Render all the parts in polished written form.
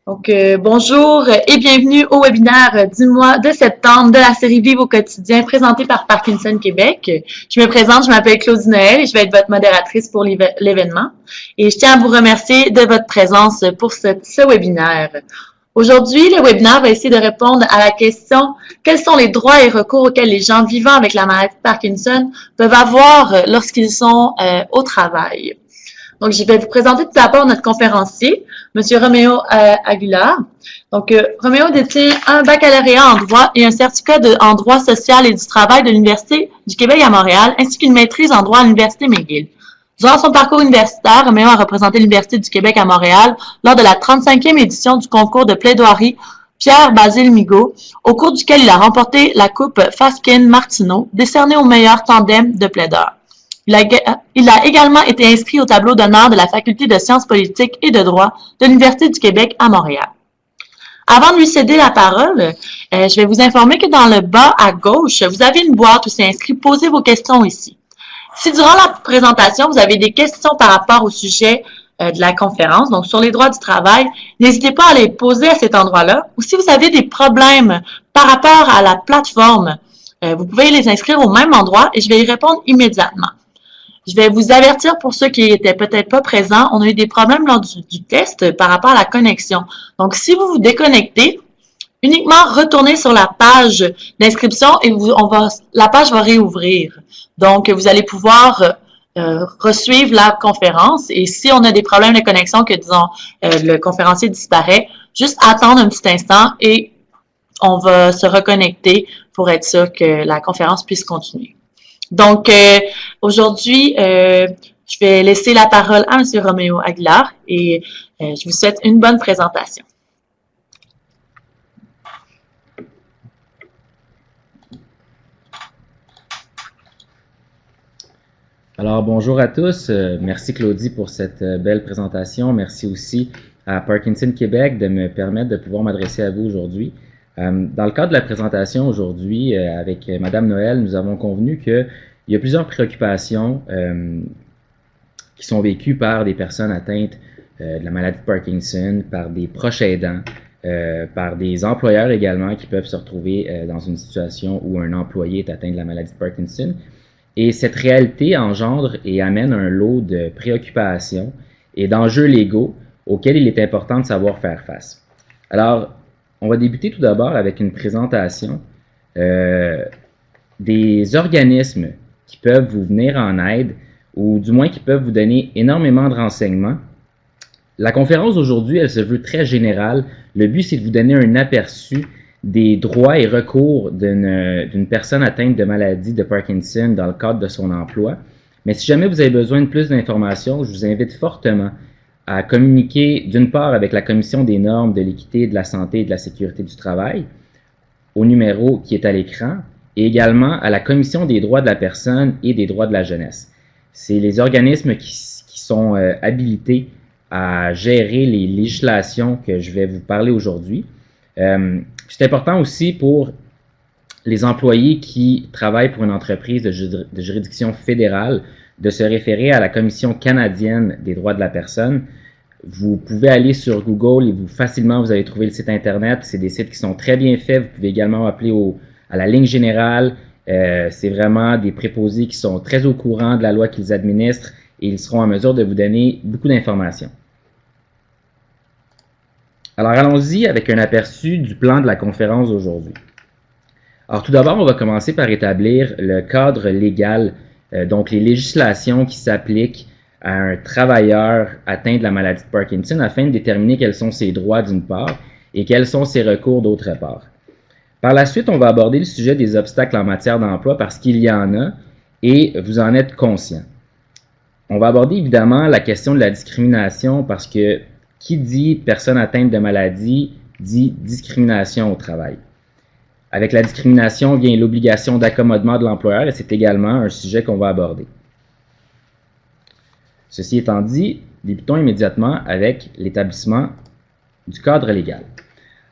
Bonjour et bienvenue au webinaire du mois de septembre de la série Vive au quotidien présentée par Parkinson Québec. Je me présente, je m'appelle Claudie Noël et je vais être votre modératrice pour l'événement. Et je tiens à vous remercier de votre présence pour ce webinaire. Aujourd'hui, le webinaire va essayer de répondre à la question « Quels sont les droits et recours auxquels les gens vivant avec la maladie de Parkinson peuvent avoir lorsqu'ils sont au travail? » Donc, je vais vous présenter tout d'abord notre conférencier, M. Roméo Aguilar. Donc, Roméo détient un baccalauréat en droit et un certificat en droit social et du travail de l'Université du Québec à Montréal, ainsi qu'une maîtrise en droit à l'Université McGill. Durant son parcours universitaire, Roméo a représenté l'Université du Québec à Montréal lors de la 35e édition du concours de plaidoirie Pierre-Basile Migaud, au cours duquel il a remporté la coupe Faskin-Martineau, décernée au meilleur tandem de plaideurs. Il a également été inscrit au tableau d'honneur de la Faculté de sciences politiques et de droit de l'Université du Québec à Montréal. Avant de lui céder la parole, je vais vous informer que dans le bas à gauche, vous avez une boîte où c'est inscrit « Posez vos questions ici ». Si durant la présentation, vous avez des questions par rapport au sujet de la conférence, donc sur les droits du travail, n'hésitez pas à les poser à cet endroit-là. Ou si vous avez des problèmes par rapport à la plateforme, vous pouvez les inscrire au même endroit et je vais y répondre immédiatement. Je vais vous avertir pour ceux qui étaient peut-être pas présents, on a eu des problèmes lors du test par rapport à la connexion. Donc, si vous vous déconnectez, uniquement retournez sur la page d'inscription et la page va réouvrir. Donc, vous allez pouvoir resuivre la conférence et si on a des problèmes de connexion, que disons le conférencier disparaît, juste attendre un petit instant et on va se reconnecter pour être sûr que la conférence puisse continuer. Donc, aujourd'hui, je vais laisser la parole à M. Roméo Aguilar et je vous souhaite une bonne présentation. Alors, bonjour à tous. Merci Claudie pour cette belle présentation. Merci aussi à Parkinson Québec de me permettre de pouvoir m'adresser à vous aujourd'hui. Dans le cadre de la présentation aujourd'hui, avec Madame Noël, nous avons convenu qu'il y a plusieurs préoccupations qui sont vécues par des personnes atteintes de la maladie de Parkinson, par des proches aidants, par des employeurs également qui peuvent se retrouver dans une situation où un employé est atteint de la maladie de Parkinson. Et cette réalité engendre et amène un lot de préoccupations et d'enjeux légaux auxquels il est important de savoir faire face. Alors, on va débuter tout d'abord avec une présentation des organismes qui peuvent vous venir en aide ou du moins qui peuvent vous donner énormément de renseignements. La conférence d'aujourd'hui, elle se veut très générale. Le but, c'est de vous donner un aperçu des droits et recours d'une personne atteinte de maladie de Parkinson dans le cadre de son emploi. Mais si jamais vous avez besoin de plus d'informations, je vous invite fortement à communiquer d'une part avec la Commission des normes de l'équité, de la santé et de la sécurité du travail, au numéro qui est à l'écran, et également à la Commission des droits de la personne et des droits de la jeunesse. C'est les organismes qui sont habilités à gérer les législations que je vais vous parler aujourd'hui. C'est important aussi pour les employés qui travaillent pour une entreprise de juridiction fédérale de se référer à la Commission canadienne des droits de la personne. Vous pouvez aller sur Google et facilement vous allez trouver le site internet. C'est des sites qui sont très bien faits. Vous pouvez également appeler à la ligne générale. C'est vraiment des préposés qui sont très au courant de la loi qu'ils administrent et ils seront en mesure de vous donner beaucoup d'informations. Alors allons-y avec un aperçu du plan de la conférence d'aujourd'hui. Alors tout d'abord, on va commencer par établir le cadre légal, donc les législations qui s'appliquent à un travailleur atteint de la maladie de Parkinson afin de déterminer quels sont ses droits d'une part et quels sont ses recours d'autre part. Par la suite, on va aborder le sujet des obstacles en matière d'emploi parce qu'il y en a et vous en êtes conscient. On va aborder évidemment la question de la discrimination parce que qui dit personne atteinte de maladie dit discrimination au travail. Avec la discrimination vient l'obligation d'accommodement de l'employeur et c'est également un sujet qu'on va aborder. Ceci étant dit, débutons immédiatement avec l'établissement du cadre légal.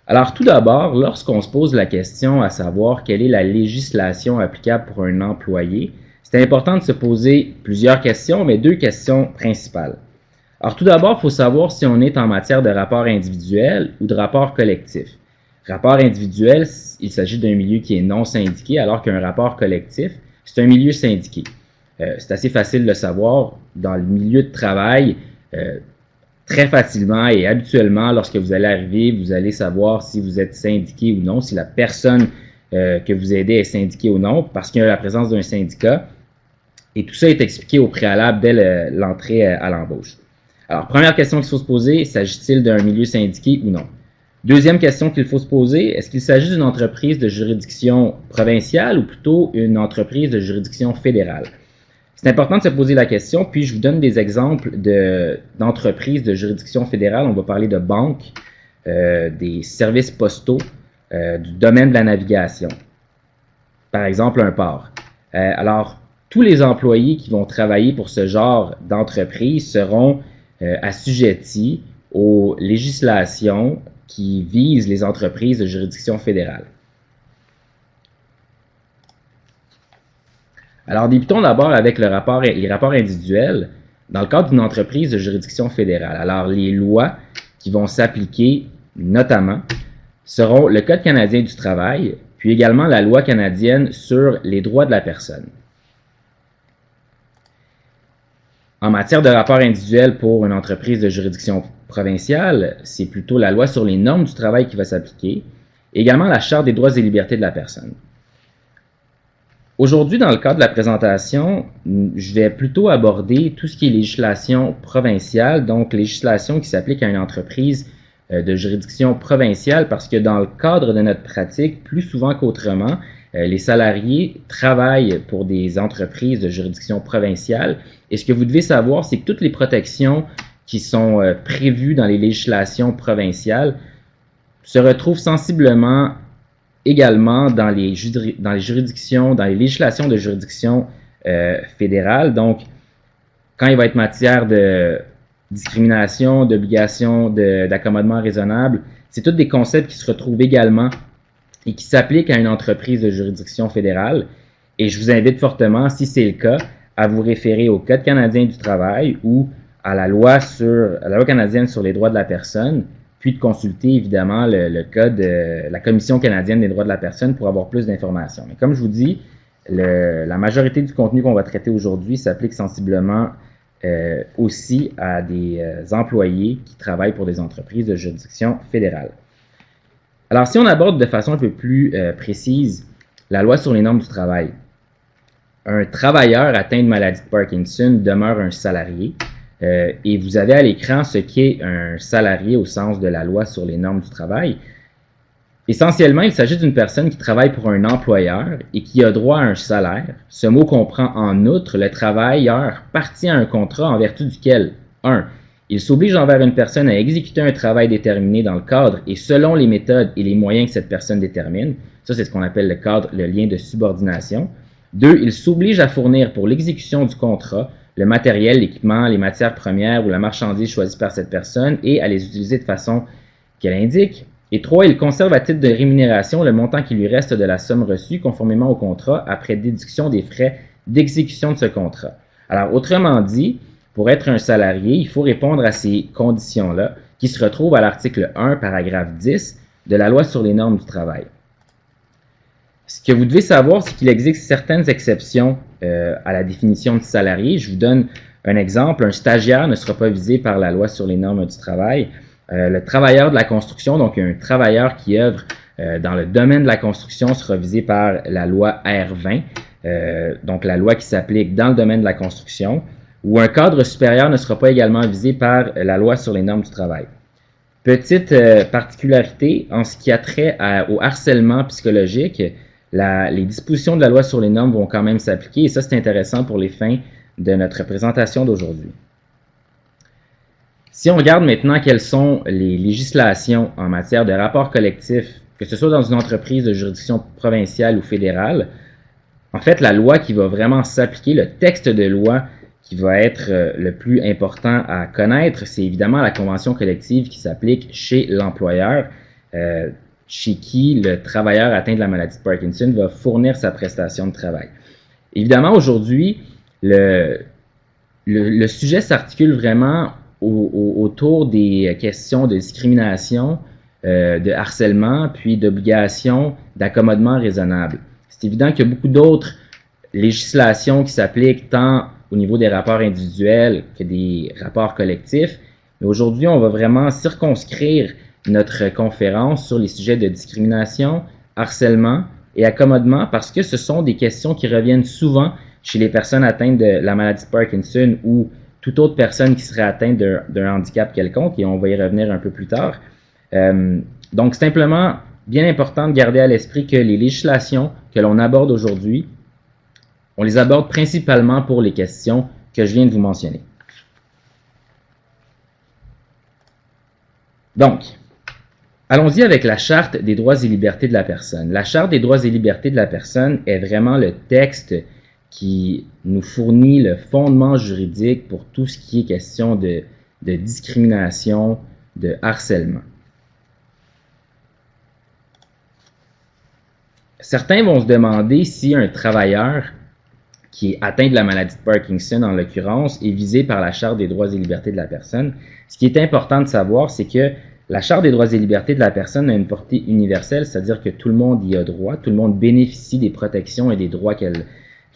Alors tout d'abord, lorsqu'on se pose la question à savoir quelle est la législation applicable pour un employé, c'est important de se poser plusieurs questions, mais deux questions principales. Alors tout d'abord, il faut savoir si on est en matière de rapport individuel ou de rapport collectif. Rapport individuel, il s'agit d'un milieu qui est non syndiqué, alors qu'un rapport collectif, c'est un milieu syndiqué. C'est assez facile de le savoir. Dans le milieu de travail, très facilement et habituellement, lorsque vous allez arriver, vous allez savoir si vous êtes syndiqué ou non, si la personne que vous aidez est syndiquée ou non, parce qu'il y a la présence d'un syndicat. Et tout ça est expliqué au préalable dès l'entrée à l'embauche. Alors, première question qu'il faut se poser, s'agit-il d'un milieu syndiqué ou non? Deuxième question qu'il faut se poser, est-ce qu'il s'agit d'une entreprise de juridiction provinciale ou plutôt une entreprise de juridiction fédérale? C'est important de se poser la question, puis je vous donne des exemples d'entreprises de juridiction fédérale. On va parler de banques, des services postaux, du domaine de la navigation. Par exemple, un port. Alors, tous les employés qui vont travailler pour ce genre d'entreprise seront assujettis aux législations qui visent les entreprises de juridiction fédérale. Alors, débutons d'abord avec les rapports individuels dans le cadre d'une entreprise de juridiction fédérale. Alors, les lois qui vont s'appliquer notamment seront le Code canadien du travail, puis également la loi canadienne sur les droits de la personne. En matière de rapport individuel pour une entreprise de juridiction provinciale, c'est plutôt la loi sur les normes du travail qui va s'appliquer, également la Charte des droits et libertés de la personne. Aujourd'hui, dans le cadre de la présentation, je vais plutôt aborder tout ce qui est législation provinciale, donc législation qui s'applique à une entreprise de juridiction provinciale, parce que dans le cadre de notre pratique, plus souvent qu'autrement, les salariés travaillent pour des entreprises de juridiction provinciale. Et ce que vous devez savoir, c'est que toutes les protections qui sont prévues dans les législations provinciales se retrouvent sensiblement également dans les juridictions, dans les législations de juridiction fédérale. Donc, quand il va être matière de discrimination, d'obligation, d'accommodement raisonnable, c'est tous des concepts qui se retrouvent également et qui s'appliquent à une entreprise de juridiction fédérale. Et je vous invite fortement, si c'est le cas, à vous référer au Code canadien du travail ou à la loi canadienne sur les droits de la personne, puis de consulter évidemment le code de la Commission canadienne des droits de la personne pour avoir plus d'informations. Mais comme je vous dis, la majorité du contenu qu'on va traiter aujourd'hui s'applique sensiblement aussi à des employés qui travaillent pour des entreprises de juridiction fédérale. Alors, si on aborde de façon un peu plus précise la loi sur les normes du travail, un travailleur atteint de maladie de Parkinson demeure un salarié. Et vous avez à l'écran ce qu'est un salarié au sens de la loi sur les normes du travail. Essentiellement, il s'agit d'une personne qui travaille pour un employeur et qui a droit à un salaire. Ce mot comprend en outre le travailleur partie à un contrat en vertu duquel 1. Il s'oblige envers une personne à exécuter un travail déterminé dans le cadre et selon les méthodes et les moyens que cette personne détermine. Ça, c'est ce qu'on appelle le lien de subordination. 2. Il s'oblige à fournir pour l'exécution du contrat le matériel, l'équipement, les matières premières ou la marchandise choisie par cette personne et à les utiliser de façon qu'elle indique. Et 3. Il conserve à titre de rémunération le montant qui lui reste de la somme reçue conformément au contrat après déduction des frais d'exécution de ce contrat. Alors, autrement dit, pour être un salarié, il faut répondre à ces conditions-là qui se retrouvent à l'article 1, paragraphe 10 de la Loi sur les normes du travail. Ce que vous devez savoir, c'est qu'il existe certaines exceptions à la définition de salarié. Je vous donne un exemple. Un stagiaire ne sera pas visé par la Loi sur les normes du travail. Le travailleur de la construction, donc un travailleur qui œuvre dans le domaine de la construction, sera visé par la loi R20, donc la loi qui s'applique dans le domaine de la construction, ou un cadre supérieur ne sera pas également visé par la loi sur les normes du travail. Petite particularité, en ce qui a trait au harcèlement psychologique, les dispositions de la loi sur les normes vont quand même s'appliquer, et ça c'est intéressant pour les fins de notre présentation d'aujourd'hui. Si on regarde maintenant quelles sont les législations en matière de rapport collectif, que ce soit dans une entreprise de juridiction provinciale ou fédérale, en fait, la loi qui va vraiment s'appliquer, le texte de loi qui va être le plus important à connaître, c'est évidemment la convention collective qui s'applique chez l'employeur, chez qui le travailleur atteint de la maladie de Parkinson va fournir sa prestation de travail. Évidemment, aujourd'hui, le sujet s'articule vraiment autour des questions de discrimination, de harcèlement, puis d'obligations d'accommodement raisonnable. C'est évident qu'il y a beaucoup d'autres législations qui s'appliquent tant au niveau des rapports individuels que des rapports collectifs. Mais aujourd'hui, on va vraiment circonscrire notre conférence sur les sujets de discrimination, harcèlement et accommodement parce que ce sont des questions qui reviennent souvent chez les personnes atteintes de la maladie de Parkinson ou toute autre personne qui serait atteinte d'un handicap quelconque, et on va y revenir un peu plus tard. Donc, c'est simplement bien important de garder à l'esprit que les législations que l'on aborde aujourd'hui, on les aborde principalement pour les questions que je viens de vous mentionner. Donc, allons-y avec la Charte des droits et libertés de la personne. La Charte des droits et libertés de la personne est vraiment le texte qui nous fournit le fondement juridique pour tout ce qui est question de discrimination, de harcèlement. Certains vont se demander si un travailleur qui est atteint de la maladie de Parkinson, en l'occurrence, est visé par la Charte des droits et libertés de la personne. Ce qui est important de savoir, c'est que la Charte des droits et libertés de la personne a une portée universelle, c'est-à-dire que tout le monde y a droit, tout le monde bénéficie des protections et des droits qu'elle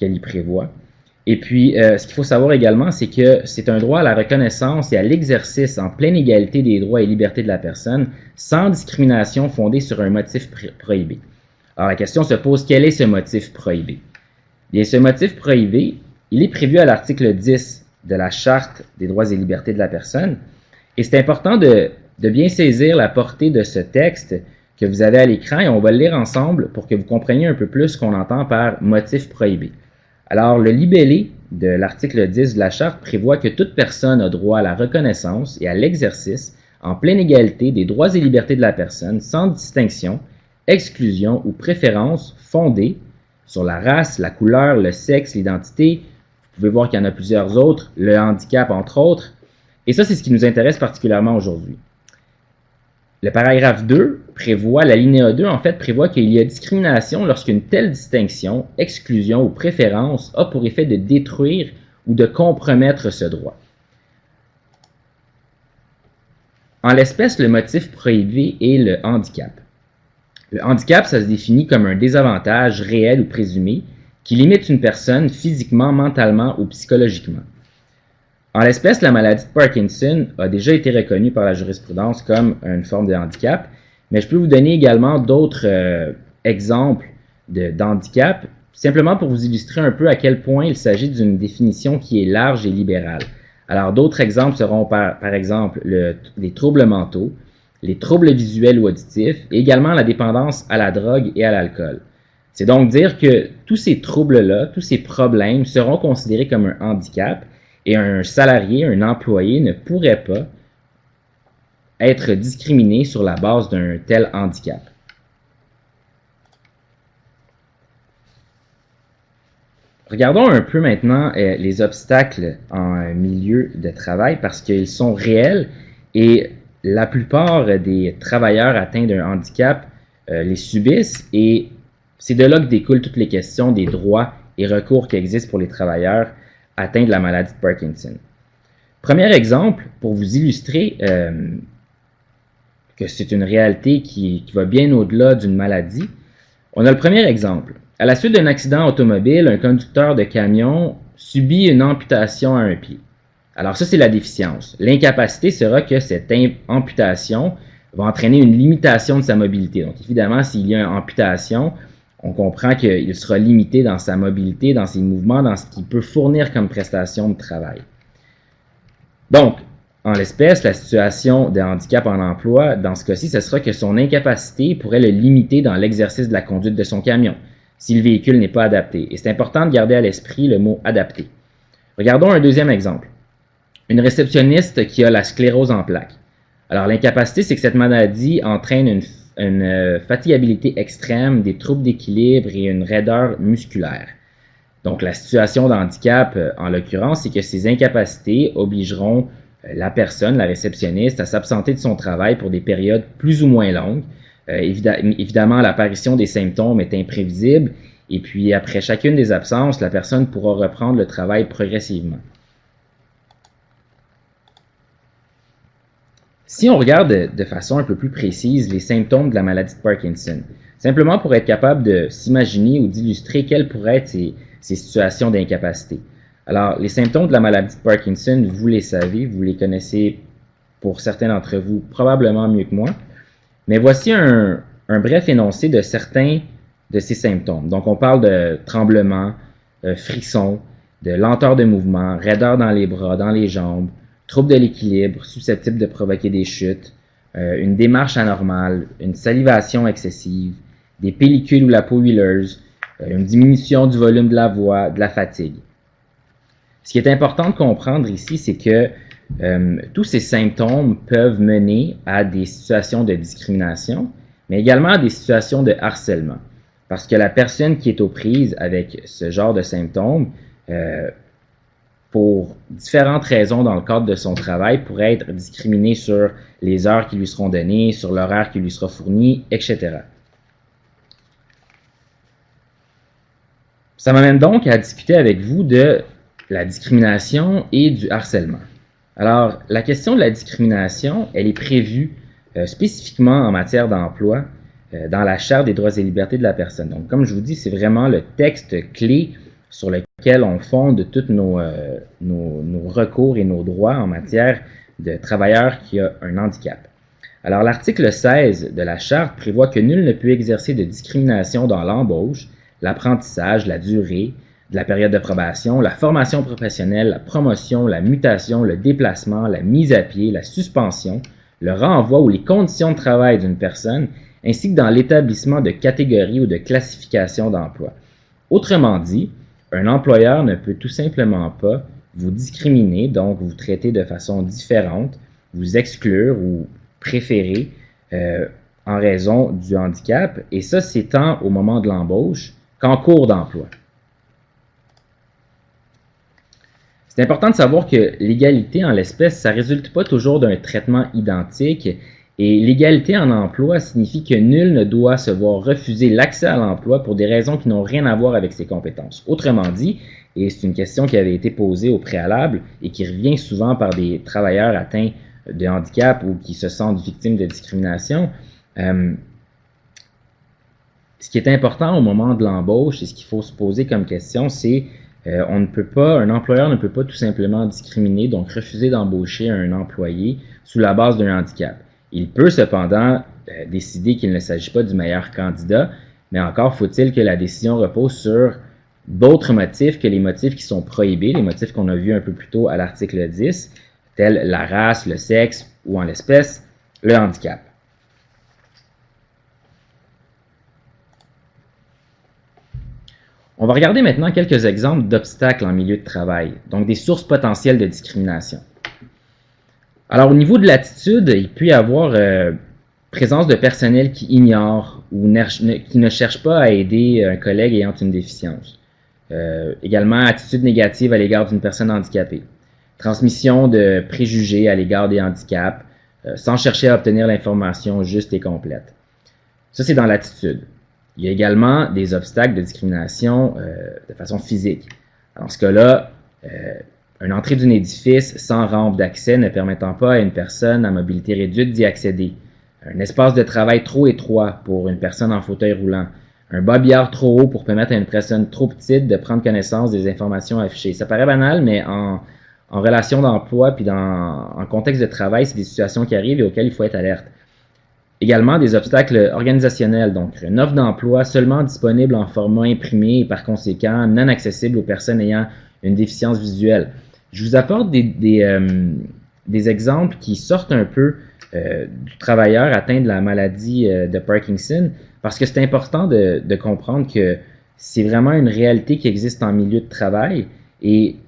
y prévoit. Et puis, ce qu'il faut savoir également, c'est que c'est un droit à la reconnaissance et à l'exercice en pleine égalité des droits et libertés de la personne, sans discrimination fondée sur un motif prohibé. Alors, la question se pose, quel est ce motif prohibé? Bien, ce motif prohibé, il est prévu à l'article 10 de la Charte des droits et libertés de la personne, et c'est important de bien saisir la portée de ce texte que vous avez à l'écran, et on va le lire ensemble pour que vous compreniez un peu plus ce qu'on entend par motif prohibé. Alors, le libellé de l'article 10 de la Charte prévoit que toute personne a droit à la reconnaissance et à l'exercice en pleine égalité des droits et libertés de la personne, sans distinction, exclusion ou préférence fondée sur la race, la couleur, le sexe, l'identité. Vous pouvez voir qu'il y en a plusieurs autres, le handicap entre autres. Et ça, c'est ce qui nous intéresse particulièrement aujourd'hui. Le paragraphe 2 prévoit, l'alinéa 2 en fait, prévoit qu'il y a discrimination lorsqu'une telle distinction, exclusion ou préférence a pour effet de détruire ou de compromettre ce droit. En l'espèce, le motif prohibé est le handicap. Le handicap, ça se définit comme un désavantage réel ou présumé qui limite une personne physiquement, mentalement ou psychologiquement. En l'espèce, la maladie de Parkinson a déjà été reconnue par la jurisprudence comme une forme de handicap, mais je peux vous donner également d'autres exemples d'handicap, simplement pour vous illustrer un peu à quel point il s'agit d'une définition qui est large et libérale. Alors, d'autres exemples seront par exemple les troubles mentaux, les troubles visuels ou auditifs, et également la dépendance à la drogue et à l'alcool. C'est donc dire que tous ces troubles-là, tous ces problèmes seront considérés comme un handicap, et un salarié, un employé ne pourrait pas être discriminé sur la base d'un tel handicap. Regardons un peu maintenant les obstacles en milieu de travail parce qu'ils sont réels et la plupart des travailleurs atteints d'un handicap les subissent et c'est de là que découlent toutes les questions des droits et recours qui existent pour les travailleurs atteints de la maladie de Parkinson. Premier exemple, pour vous illustrer que c'est une réalité qui va bien au-delà d'une maladie, on a le premier exemple. À la suite d'un accident automobile, un conducteur de camion subit une amputation à un pied. Alors ça, c'est la déficience. L'incapacité sera que cette amputation va entraîner une limitation de sa mobilité. Donc évidemment, s'il y a une amputation, on comprend qu'il sera limité dans sa mobilité, dans ses mouvements, dans ce qu'il peut fournir comme prestation de travail. Donc, en l'espèce, la situation de handicap en emploi, dans ce cas-ci, ce sera que son incapacité pourrait le limiter dans l'exercice de la conduite de son camion, si le véhicule n'est pas adapté. Et c'est important de garder à l'esprit le mot « adapté ». Regardons un deuxième exemple. Une réceptionniste qui a la sclérose en plaques. Alors, l'incapacité, c'est que cette maladie entraîne une fatigabilité extrême, des troubles d'équilibre et une raideur musculaire. Donc, la situation de handicap, en l'occurrence, c'est que ces incapacités obligeront la personne, la réceptionniste, à s'absenter de son travail pour des périodes plus ou moins longues. Évidemment, l'apparition des symptômes est imprévisible et puis après chacune des absences, la personne pourra reprendre le travail progressivement. Si on regarde de façon un peu plus précise les symptômes de la maladie de Parkinson, simplement pour être capable de s'imaginer ou d'illustrer quelles pourraient être ces situations d'incapacité. Alors, les symptômes de la maladie de Parkinson, vous les savez, vous les connaissez pour certains d'entre vous probablement mieux que moi, mais voici un bref énoncé de certains de ces symptômes. Donc, on parle de tremblements, frissons, de lenteur de mouvement, raideur dans les bras, dans les jambes, troubles de l'équilibre, susceptibles de provoquer des chutes, une démarche anormale, une salivation excessive, des pellicules ou la peau huileuse, une diminution du volume de la voix, de la fatigue. Ce qui est important de comprendre ici, c'est que tous ces symptômes peuvent mener à des situations de discrimination, mais également à des situations de harcèlement. Parce que la personne qui est aux prises avec ce genre de symptômes, pour différentes raisons dans le cadre de son travail, pourrait être discriminée sur les heures qui lui seront données, sur l'horaire qui lui sera fourni, etc. Ça m'amène donc à discuter avec vous de la discrimination et du harcèlement. Alors, la question de la discrimination, elle est prévue spécifiquement en matière d'emploi dans la Charte des droits et libertés de la personne. Donc, comme je vous dis, c'est vraiment le texte clé sur lequel on fonde tous nos recours et nos droits en matière de travailleur qui a un handicap. Alors, l'article 16 de la Charte prévoit que nul ne peut exercer de discrimination dans l'embauche, l'apprentissage, la durée de la période de probation, la formation professionnelle, la promotion, la mutation, le déplacement, la mise à pied, la suspension, le renvoi ou les conditions de travail d'une personne, ainsi que dans l'établissement de catégories ou de classifications d'emploi. Autrement dit, un employeur ne peut tout simplement pas vous discriminer, donc vous traiter de façon différente, vous exclure ou préférer en raison du handicap, et ça, c'est tant au moment de l'embauche qu'en cours d'emploi. C'est important de savoir que l'égalité en l'espèce, ça ne résulte pas toujours d'un traitement identique, et l'égalité en emploi signifie que nul ne doit se voir refuser l'accès à l'emploi pour des raisons qui n'ont rien à voir avec ses compétences. Autrement dit, et c'est une question qui avait été posée au préalable et qui revient souvent par des travailleurs atteints de handicap ou qui se sentent victimes de discrimination, ce qui est important au moment de l'embauche et ce qu'il faut se poser comme question, c'est un employeur ne peut pas tout simplement discriminer, donc refuser d'embaucher un employé sous la base d'un handicap. Il peut cependant décider qu'il ne s'agit pas du meilleur candidat, mais encore faut-il que la décision repose sur d'autres motifs que les motifs qui sont prohibés, les motifs qu'on a vus un peu plus tôt à l'article 10, tels la race, le sexe ou en l'espèce, le handicap. On va regarder maintenant quelques exemples d'obstacles en milieu de travail, donc des sources potentielles de discrimination. Alors, au niveau de l'attitude, il peut y avoir présence de personnel qui ignore ou qui ne cherche pas à aider un collègue ayant une déficience. Également, attitude négative à l'égard d'une personne handicapée. Transmission de préjugés à l'égard des handicaps, sans chercher à obtenir l'information juste et complète. Ça, c'est dans l'attitude. Il y a également des obstacles de discrimination de façon physique. Dans ce cas-là, une entrée d'un édifice sans rampe d'accès ne permettant pas à une personne à mobilité réduite d'y accéder. Un espace de travail trop étroit pour une personne en fauteuil roulant. Un bas-billard trop haut pour permettre à une personne trop petite de prendre connaissance des informations affichées. Ça paraît banal, mais en relation d'emploi puis en contexte de travail, c'est des situations qui arrivent et auxquelles il faut être alerte. Également, des obstacles organisationnels, donc une offre d'emploi seulement disponible en format imprimé et par conséquent non accessible aux personnes ayant une déficience visuelle. Je vous apporte des exemples qui sortent un peu du travailleur atteint de la maladie de Parkinson, parce que c'est important de comprendre que c'est vraiment une réalité qui existe en milieu de travail, et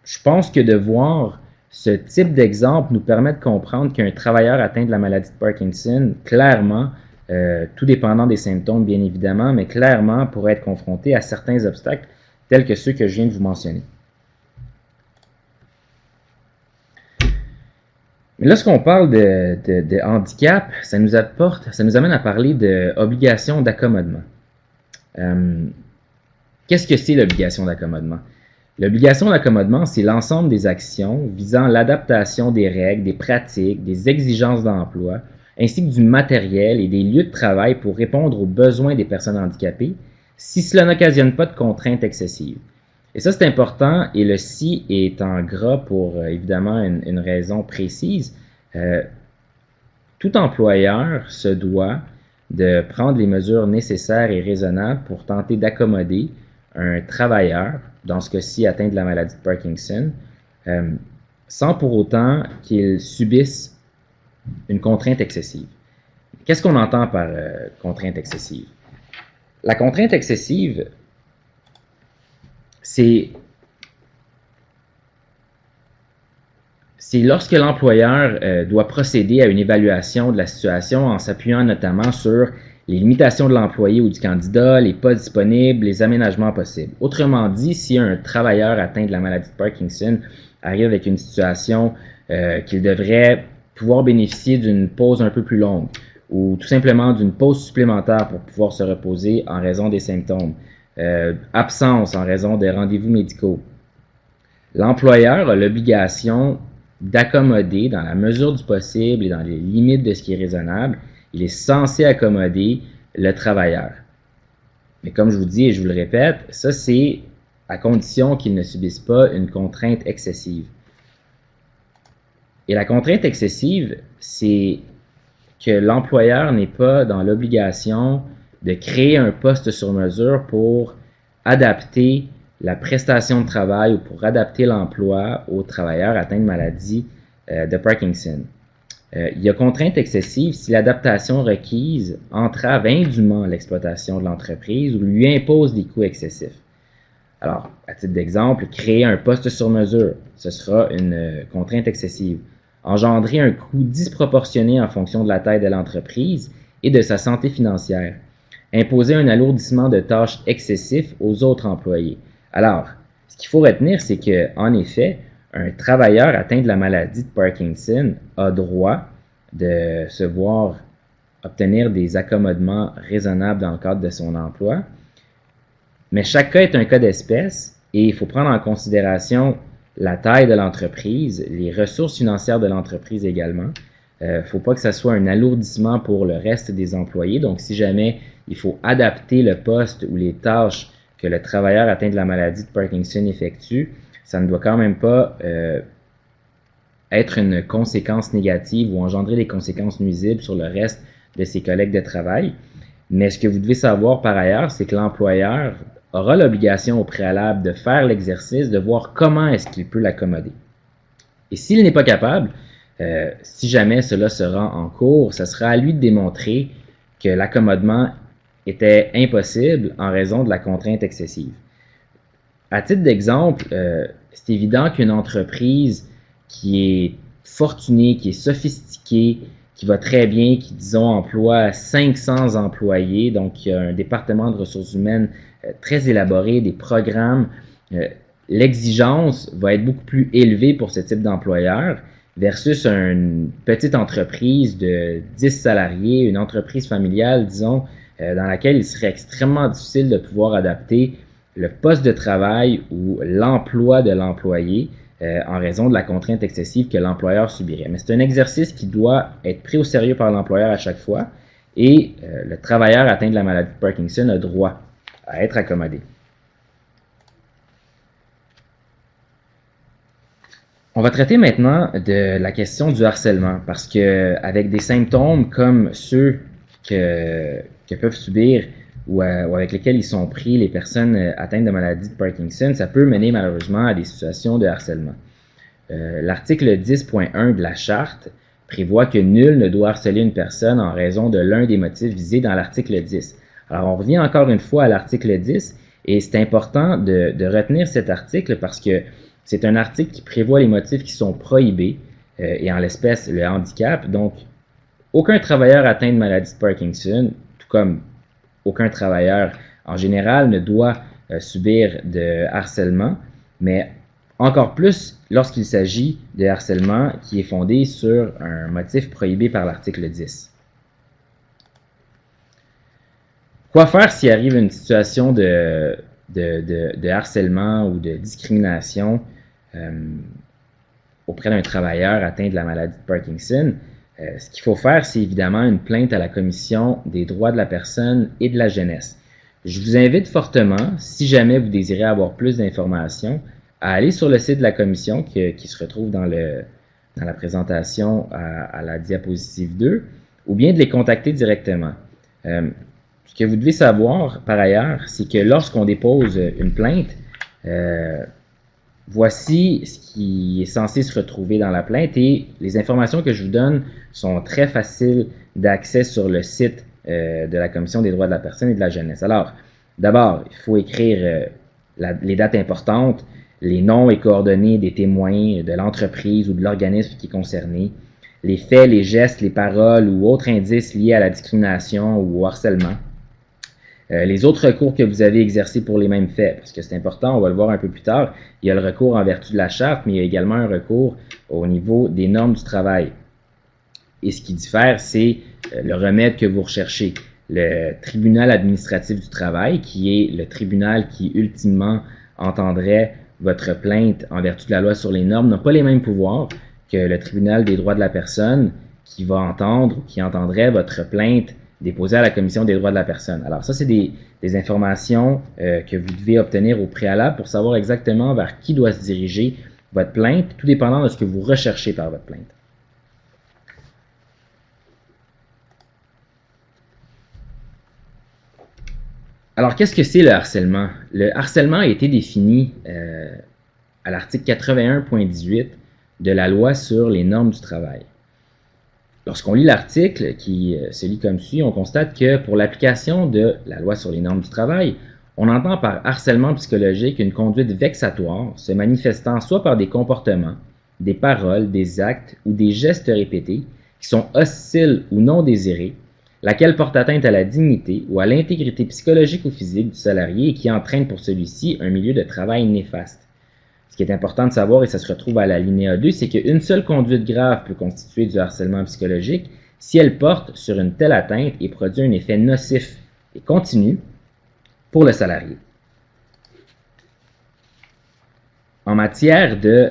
je pense que de voir ce type d'exemple nous permet de comprendre qu'un travailleur atteint de la maladie de Parkinson, clairement, tout dépendant des symptômes bien évidemment, mais clairement pourrait être confronté à certains obstacles tels que ceux que je viens de vous mentionner. Mais lorsqu'on parle de handicap, ça nous amène à parler d'obligation d'accommodement. Qu'est-ce que c'est l'obligation d'accommodement? L'obligation d'accommodement, c'est l'ensemble des actions visant l'adaptation des règles, des pratiques, des exigences d'emploi, ainsi que du matériel et des lieux de travail pour répondre aux besoins des personnes handicapées, si cela n'occasionne pas de contraintes excessives. Et ça, c'est important, et le « si » est en gras pour, évidemment, une raison précise. Tout employeur se doit de prendre les mesures nécessaires et raisonnables pour tenter d'accommoder un travailleur, dans ce cas-ci atteint de la maladie de Parkinson, sans pour autant qu'il subisse une contrainte excessive. Qu'est-ce qu'on entend par contrainte excessive? La contrainte excessive, c'est lorsque l'employeur doit procéder à une évaluation de la situation en s'appuyant notamment sur les limitations de l'employé ou du candidat, les postes disponibles, les aménagements possibles. Autrement dit, si un travailleur atteint de la maladie de Parkinson arrive avec une situation qu'il devrait pouvoir bénéficier d'une pause un peu plus longue ou tout simplement d'une pause supplémentaire pour pouvoir se reposer en raison des symptômes, absence en raison des rendez-vous médicaux, l'employeur a l'obligation d'accommoder dans la mesure du possible et dans les limites de ce qui est raisonnable. Il est censé accommoder le travailleur. Mais comme je vous dis et je vous le répète, ça c'est à condition qu'il ne subisse pas une contrainte excessive. Et la contrainte excessive, c'est que l'employeur n'est pas dans l'obligation de créer un poste sur mesure pour adapter la prestation de travail ou pour adapter l'emploi aux travailleurs atteints de maladie de Parkinson. Il y a contrainte excessive si l'adaptation requise entrave indûment l'exploitation de l'entreprise ou lui impose des coûts excessifs. Alors, à titre d'exemple, créer un poste sur mesure, ce sera une contrainte excessive. Engendrer un coût disproportionné en fonction de la taille de l'entreprise et de sa santé financière. Imposer un alourdissement de tâches excessif aux autres employés. Alors, ce qu'il faut retenir, c'est que, en effet, un travailleur atteint de la maladie de Parkinson a droit de se voir obtenir des accommodements raisonnables dans le cadre de son emploi. Mais chaque cas est un cas d'espèce et il faut prendre en considération la taille de l'entreprise, les ressources financières de l'entreprise également. Il ne faut pas que ça soit un alourdissement pour le reste des employés. Donc, si jamais il faut adapter le poste ou les tâches que le travailleur atteint de la maladie de Parkinson effectue, ça ne doit quand même pas être une conséquence négative ou engendrer des conséquences nuisibles sur le reste de ses collègues de travail. Mais ce que vous devez savoir par ailleurs, c'est que l'employeur aura l'obligation au préalable de faire l'exercice, de voir comment est-ce qu'il peut l'accommoder. Et s'il n'est pas capable, si jamais cela se rend en cours, ce sera à lui de démontrer que l'accommodement était impossible en raison de la contrainte excessive. À titre d'exemple, c'est évident qu'une entreprise qui est fortunée, qui est sophistiquée, qui va très bien, qui, disons, emploie 500 employés, donc qui a un département de ressources humaines très élaboré, des programmes, l'exigence va être beaucoup plus élevée pour ce type d'employeur versus une petite entreprise de 10 salariés, une entreprise familiale, disons, dans laquelle il serait extrêmement difficile de pouvoir adapter le poste de travail ou l'emploi de l'employé en raison de la contrainte excessive que l'employeur subirait. Mais c'est un exercice qui doit être pris au sérieux par l'employeur à chaque fois et le travailleur atteint de la maladie de Parkinson a droit à être accommodé. On va traiter maintenant de la question du harcèlement parce que avec des symptômes comme ceux que peuvent subir ou avec lesquels ils sont pris les personnes atteintes de maladie de Parkinson, ça peut mener malheureusement à des situations de harcèlement. L'article 10.1 de la Charte prévoit que nul ne doit harceler une personne en raison de l'un des motifs visés dans l'article 10. Alors on revient encore une fois à l'article 10 et c'est important de retenir cet article parce que c'est un article qui prévoit les motifs qui sont prohibés et en l'espèce le handicap. Donc aucun travailleur atteint de maladie de Parkinson, tout comme aucun travailleur en général ne doit subir de harcèlement, mais encore plus lorsqu'il s'agit de harcèlement qui est fondé sur un motif prohibé par l'article 10. Quoi faire s'il arrive une situation de de harcèlement ou de discrimination auprès d'un travailleur atteint de la maladie de Parkinson, ce qu'il faut faire, c'est évidemment une plainte à la Commission des droits de la personne et de la jeunesse. Je vous invite fortement, si jamais vous désirez avoir plus d'informations, à aller sur le site de la Commission qui se retrouve dans la présentation à la diapositive 2, ou bien de les contacter directement. Ce que vous devez savoir, par ailleurs, c'est que lorsqu'on dépose une plainte, voici ce qui est censé se retrouver dans la plainte et les informations que je vous donne sont très faciles d'accès sur le site de la Commission des droits de la personne et de la jeunesse. Alors, d'abord, il faut écrire les dates importantes, les noms et coordonnées des témoins de l'entreprise ou de l'organisme qui est concerné, les faits, les gestes, les paroles ou autres indices liés à la discrimination ou au harcèlement. Les autres recours que vous avez exercés pour les mêmes faits, parce que c'est important, on va le voir un peu plus tard, il y a le recours en vertu de la charte, mais il y a également un recours au niveau des normes du travail. Et ce qui diffère, c'est le remède que vous recherchez. Le tribunal administratif du travail, qui est le tribunal qui ultimement entendrait votre plainte en vertu de la loi sur les normes, n'a pas les mêmes pouvoirs que le tribunal des droits de la personne qui va entendre ou qui entendrait votre plainte déposée à la Commission des droits de la personne. Alors ça, c'est des informations que vous devez obtenir au préalable pour savoir exactement vers qui doit se diriger votre plainte, tout dépendant de ce que vous recherchez par votre plainte. Alors, qu'est-ce que c'est le harcèlement? Le harcèlement a été défini à l'article 81.18 de la loi sur les normes du travail. Lorsqu'on lit l'article, qui se lit comme suit, on constate que pour l'application de la loi sur les normes du travail, on entend par harcèlement psychologique une conduite vexatoire se manifestant soit par des comportements, des paroles, des actes ou des gestes répétés qui sont hostiles ou non désirés, laquelle porte atteinte à la dignité ou à l'intégrité psychologique ou physique du salarié et qui entraîne pour celui-ci un milieu de travail néfaste. Ce qui est important de savoir, et ça se retrouve à l'alinéa 2, c'est qu'une seule conduite grave peut constituer du harcèlement psychologique si elle porte sur une telle atteinte et produit un effet nocif et continu pour le salarié. En matière de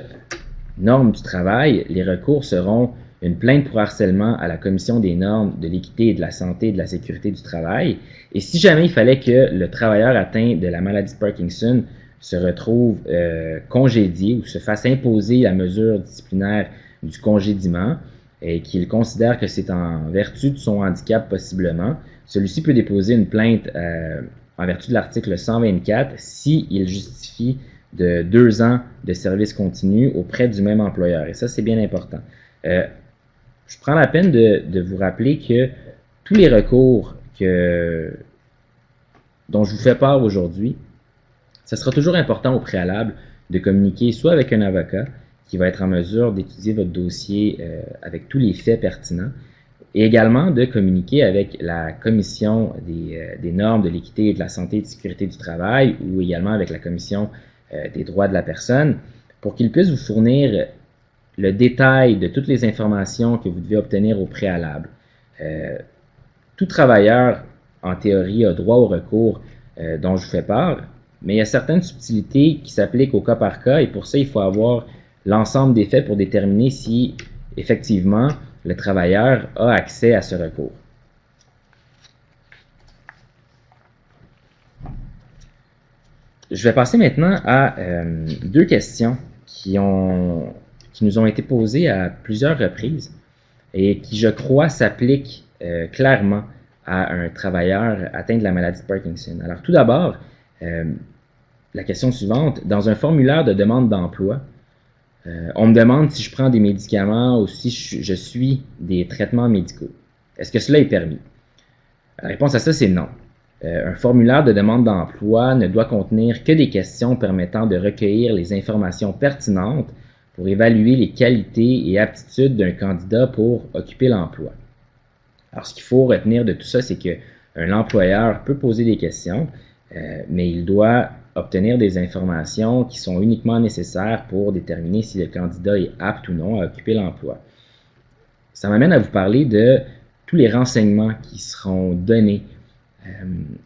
normes du travail, les recours seront une plainte pour harcèlement à la Commission des normes de l'équité et de la santé et de la sécurité du travail. Et si jamais il fallait que le travailleur atteint de la maladie de Parkinson se retrouve congédié ou se fasse imposer la mesure disciplinaire du congédiement et qu'il considère que c'est en vertu de son handicap possiblement, celui-ci peut déposer une plainte en vertu de l'article 124 s'il justifie de 2 ans de service continu auprès du même employeur. Et ça, c'est bien important. Je prends la peine de vous rappeler que tous les recours dont je vous fais part aujourd'hui, ça sera toujours important au préalable de communiquer soit avec un avocat qui va être en mesure d'étudier votre dossier avec tous les faits pertinents et également de communiquer avec la Commission des normes de l'équité et de la santé et de la sécurité du travail ou également avec la Commission des droits de la personne pour qu'ils puissent vous fournir le détail de toutes les informations que vous devez obtenir au préalable. Tout travailleur, en théorie, a droit au recours dont je vous fais part, mais il y a certaines subtilités qui s'appliquent au cas par cas et pour ça, il faut avoir l'ensemble des faits pour déterminer si, effectivement, le travailleur a accès à ce recours. Je vais passer maintenant à 2 questions qui nous ont été posées à plusieurs reprises et qui, je crois, s'appliquent clairement à un travailleur atteint de la maladie de Parkinson. Alors, tout d'abord, la question suivante, dans un formulaire de demande d'emploi, on me demande si je prends des médicaments ou si je suis des traitements médicaux. Est-ce que cela est permis? La réponse à ça, c'est non. Un formulaire de demande d'emploi ne doit contenir que des questions permettant de recueillir les informations pertinentes pour évaluer les qualités et aptitudes d'un candidat pour occuper l'emploi. Alors, ce qu'il faut retenir de tout ça, c'est qu'un employeur peut poser des questions, mais il doit obtenir des informations qui sont uniquement nécessaires pour déterminer si le candidat est apte ou non à occuper l'emploi. Ça m'amène à vous parler de tous les renseignements qui seront donnés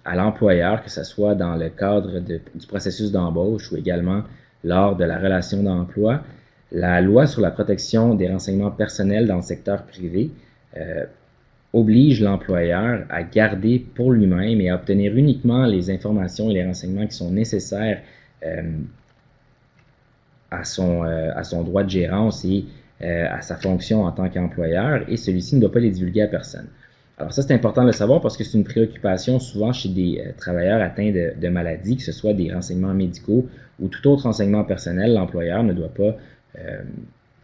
à l'employeur, que ce soit dans le cadre du processus d'embauche ou également lors de la relation d'emploi. La loi sur la protection des renseignements personnels dans le secteur privé oblige l'employeur à garder pour lui-même et à obtenir uniquement les informations et les renseignements qui sont nécessaires à son droit de gérance et à sa fonction en tant qu'employeur, et celui-ci ne doit pas les divulguer à personne. Alors ça, c'est important de le savoir parce que c'est une préoccupation souvent chez des travailleurs atteints de maladies, que ce soit des renseignements médicaux ou tout autre renseignement personnel. L'employeur ne doit pas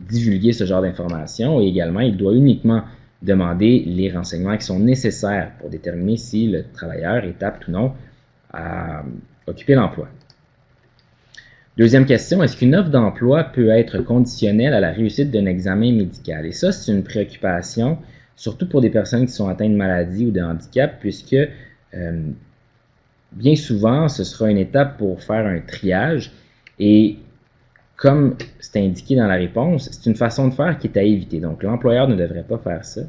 divulguer ce genre d'informations, et également, il doit uniquement demander les renseignements qui sont nécessaires pour déterminer si le travailleur est apte ou non à occuper l'emploi. Deuxième question, est-ce qu'une offre d'emploi peut être conditionnelle à la réussite d'un examen médical? Et ça, c'est une préoccupation, surtout pour des personnes qui sont atteintes de maladies ou de handicap, puisque bien souvent, ce sera une étape pour faire un triage, et comme c'est indiqué dans la réponse, c'est une façon de faire qui est à éviter. Donc, l'employeur ne devrait pas faire ça.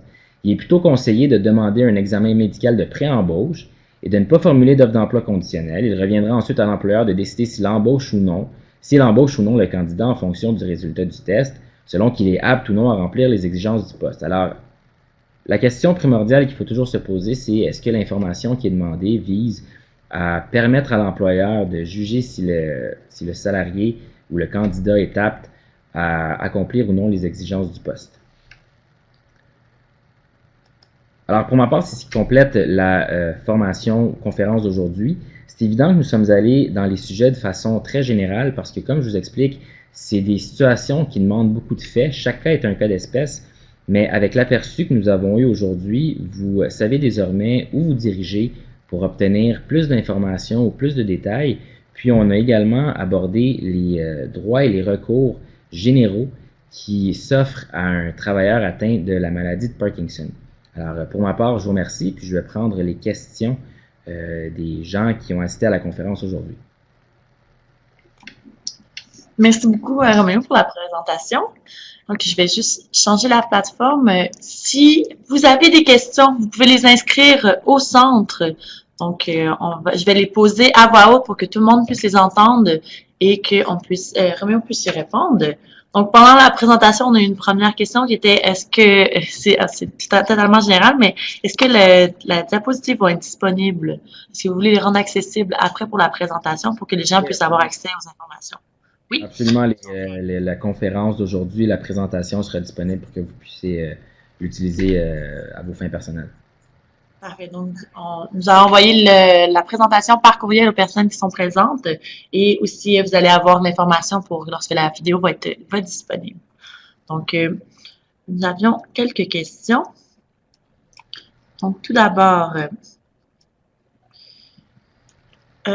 Il est plutôt conseillé de demander un examen médical de pré-embauche et de ne pas formuler d'offre d'emploi conditionnelle. Il reviendra ensuite à l'employeur de décider s'il embauche ou non le candidat en fonction du résultat du test, selon qu'il est apte ou non à remplir les exigences du poste. Alors, la question primordiale qu'il faut toujours se poser, c'est est-ce que l'information qui est demandée vise à permettre à l'employeur de juger si le salarié ou le candidat est apte à accomplir ou non les exigences du poste. Alors, pour ma part, c'est ce qui complète la formation conférence d'aujourd'hui. C'est évident que nous sommes allés dans les sujets de façon très générale parce que, comme je vous explique, c'est des situations qui demandent beaucoup de faits. Chaque cas est un cas d'espèce, mais avec l'aperçu que nous avons eu aujourd'hui, vous savez désormais où vous diriger pour obtenir plus d'informations ou plus de détails. Puis, on a également abordé les droits et les recours généraux qui s'offrent à un travailleur atteint de la maladie de Parkinson. Alors, pour ma part, je vous remercie, puis je vais prendre les questions des gens qui ont assisté à la conférence aujourd'hui. Merci beaucoup, Roméo, pour la présentation. Donc, je vais juste changer la plateforme. Si vous avez des questions, vous pouvez les inscrire au centre. Donc, je vais les poser à voix haute pour que tout le monde puisse les entendre et que Roméo puisse y répondre. Donc, pendant la présentation, on a eu une première question qui était, est-ce que, c'est totalement général, mais est-ce que la diapositive va être disponible? Est-ce que vous voulez les rendre accessibles après pour la présentation pour que les gens puissent avoir accès aux informations? Oui. Absolument. La conférence d'aujourd'hui, la présentation sera disponible pour que vous puissiez l'utiliser à vos fins personnelles. Parfait. Donc, on nous a envoyé la présentation par courriel aux personnes qui sont présentes et aussi vous allez avoir l'information pour lorsque la vidéo va être disponible. Donc, nous avions quelques questions. Donc, tout d'abord, si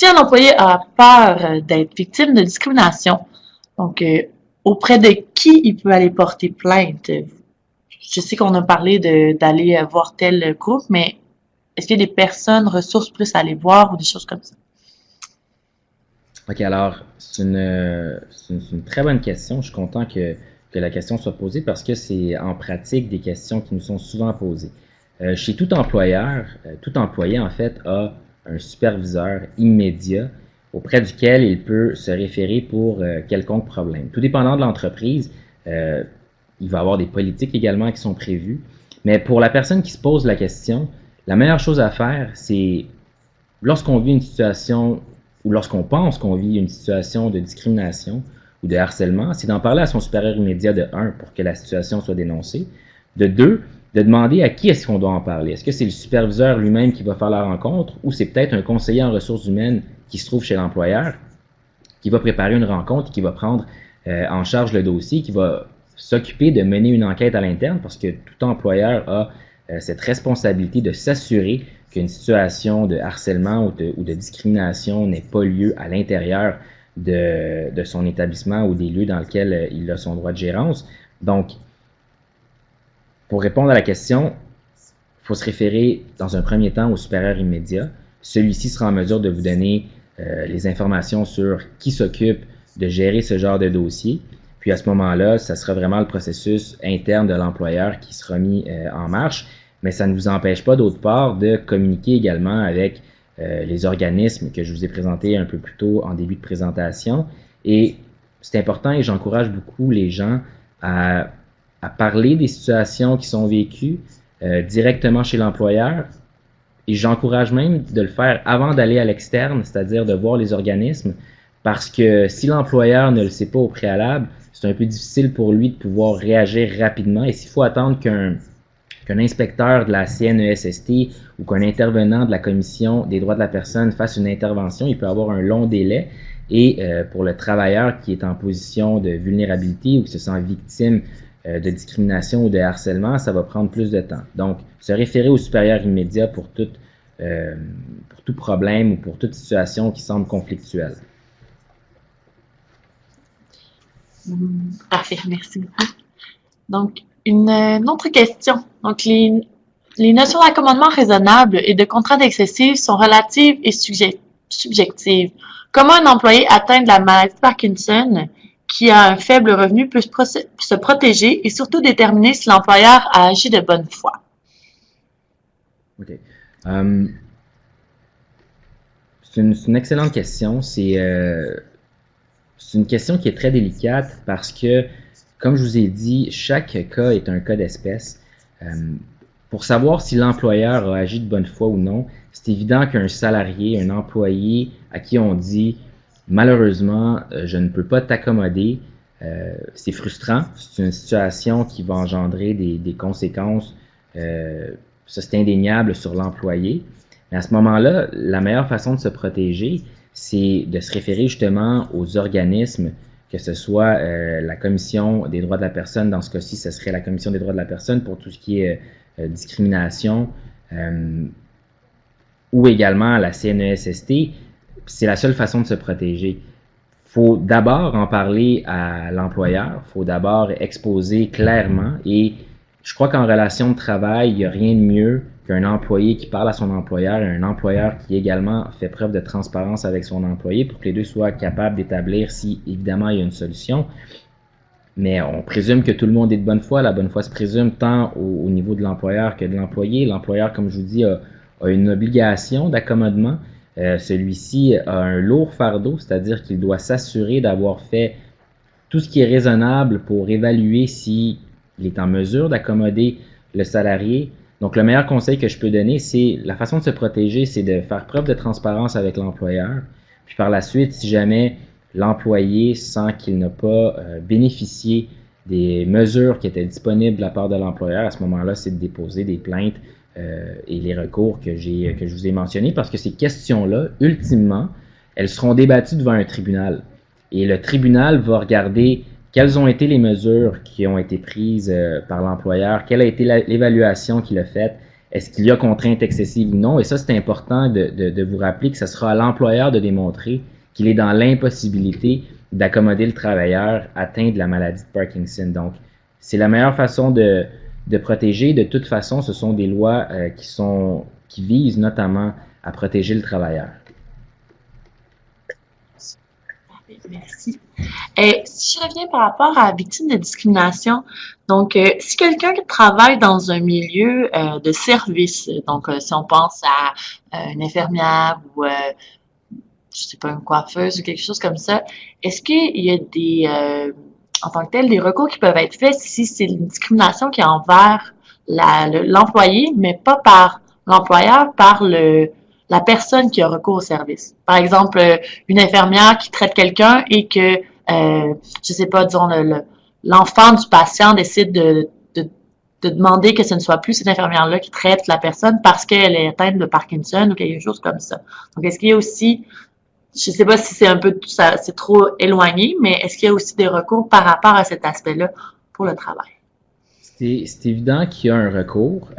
un employé a peur d'être victime de discrimination, donc auprès de qui il peut aller porter plainte? Je sais qu'on a parlé d'aller voir tel groupe, mais est-ce qu'il y a des personnes, ressources plus à aller voir ou des choses comme ça? OK, alors, c'est une très bonne question. Je suis content que la question soit posée parce que c'est en pratique des questions qui nous sont souvent posées. Chez tout employeur, tout employé, en fait, a un superviseur immédiat auprès duquel il peut se référer pour quelconque problème. Tout dépendant de l'entreprise, il va y avoir des politiques également qui sont prévues. Mais pour la personne qui se pose la question, la meilleure chose à faire, c'est lorsqu'on vit une situation ou lorsqu'on pense qu'on vit une situation de discrimination ou de harcèlement, c'est d'en parler à son supérieur immédiat de 1 pour que la situation soit dénoncée. De 2, de demander à qui est-ce qu'on doit en parler. Est-ce que c'est le superviseur lui-même qui va faire la rencontre ou c'est peut-être un conseiller en ressources humaines qui se trouve chez l'employeur qui va préparer une rencontre et qui va prendre en charge le dossier, qui va s'occuper de mener une enquête à l'interne parce que tout employeur a cette responsabilité de s'assurer qu'une situation de harcèlement ou de discrimination n'ait pas lieu à l'intérieur de son établissement ou des lieux dans lesquels il a son droit de gérance. Donc, pour répondre à la question, il faut se référer dans un premier temps au supérieur immédiat. Celui-ci sera en mesure de vous donner les informations sur qui s'occupe de gérer ce genre de dossier. Puis à ce moment-là, ça sera vraiment le processus interne de l'employeur qui sera mis en marche. mais ça ne vous empêche pas d'autre part de communiquer également avec les organismes que je vous ai présentés un peu plus tôt en début de présentation. Et c'est important et j'encourage beaucoup les gens à parler des situations qui sont vécues directement chez l'employeur. Et j'encourage même de le faire avant d'aller à l'externe, c'est-à-dire de voir les organismes, parce que si l'employeur ne le sait pas au préalable, c'est un peu difficile pour lui de pouvoir réagir rapidement. Et s'il faut attendre qu'un inspecteur de la CNESST ou qu'un intervenant de la Commission des droits de la personne fasse une intervention, il peut avoir un long délai. Et pour le travailleur qui est en position de vulnérabilité ou qui se sent victime de discrimination ou de harcèlement, ça va prendre plus de temps. Donc, se référer au supérieur immédiat pour tout problème ou pour toute situation qui semble conflictuelle. Parfait, merci beaucoup. Donc, une autre question. Donc, les notions d'accommodement raisonnable et de contrainte excessive sont relatives et subjectives. Comment un employé atteint de la maladie de Parkinson qui a un faible revenu peut se protéger et surtout déterminer si l'employeur a agi de bonne foi? OK. C'est une excellente question. C'est une question qui est très délicate parce que, comme je vous ai dit, chaque cas est un cas d'espèce. Pour savoir si l'employeur a agi de bonne foi ou non, c'est évident qu'un salarié, un employé à qui on dit « malheureusement, je ne peux pas t'accommoder », c'est frustrant. C'est une situation qui va engendrer des conséquences, ça c'est indéniable sur l'employé. Mais à ce moment-là, la meilleure façon de se protéger, c'est de se référer justement aux organismes, que ce soit la Commission des droits de la personne, dans ce cas-ci, ce serait la Commission des droits de la personne pour tout ce qui est discrimination, ou également la CNESST. C'est la seule façon de se protéger. Il faut d'abord en parler à l'employeur, il faut d'abord exposer clairement, et je crois qu'en relation de travail, il n'y a rien de mieux qu'un employé qui parle à son employeur et un employeur qui également fait preuve de transparence avec son employé pour que les deux soient capables d'établir si, évidemment, il y a une solution. Mais on présume que tout le monde est de bonne foi. La bonne foi se présume tant au niveau de l'employeur que de l'employé. L'employeur, comme je vous dis, a une obligation d'accommodement. Celui-ci a un lourd fardeau, c'est-à-dire qu'il doit s'assurer d'avoir fait tout ce qui est raisonnable pour évaluer s'il est en mesure d'accommoder le salarié. Donc, le meilleur conseil que je peux donner, c'est la façon de se protéger, c'est de faire preuve de transparence avec l'employeur. Puis par la suite, si jamais l'employé sent qu'il n'a pas bénéficié des mesures qui étaient disponibles de la part de l'employeur, à ce moment-là, c'est de déposer des plaintes et les recours que je vous ai mentionnés, parce que ces questions-là, ultimement, elles seront débattues devant un tribunal. Et le tribunal va regarder quelles ont été les mesures qui ont été prises par l'employeur, quelle a été l'évaluation qu'il a faite, est-ce qu'il y a contrainte excessive ou non. Et ça, c'est important de vous rappeler que ce sera à l'employeur de démontrer qu'il est dans l'impossibilité d'accommoder le travailleur atteint de la maladie de Parkinson. Donc, c'est la meilleure façon de protéger. De toute façon, ce sont des lois qui visent notamment à protéger le travailleur. Merci. Si je reviens par rapport à la victime de discrimination, donc si quelqu'un travaille dans un milieu de service, donc si on pense à une infirmière ou je sais pas, une coiffeuse ou quelque chose comme ça, est-ce qu'il y a des en tant que tel des recours qui peuvent être faits si c'est une discrimination qui est envers l'employé, mais pas par l'employeur, par la personne qui a recours au service. Par exemple, une infirmière qui traite quelqu'un et que, je sais pas, disons, l'enfant du patient décide de demander que ce ne soit plus cette infirmière-là qui traite la personne parce qu'elle est atteinte de Parkinson ou quelque chose comme ça. Donc, est-ce qu'il y a aussi, je sais pas si c'est un peu, c'est trop éloigné, mais est-ce qu'il y a aussi des recours par rapport à cet aspect-là pour le travail? C'est évident qu'il y a un recours.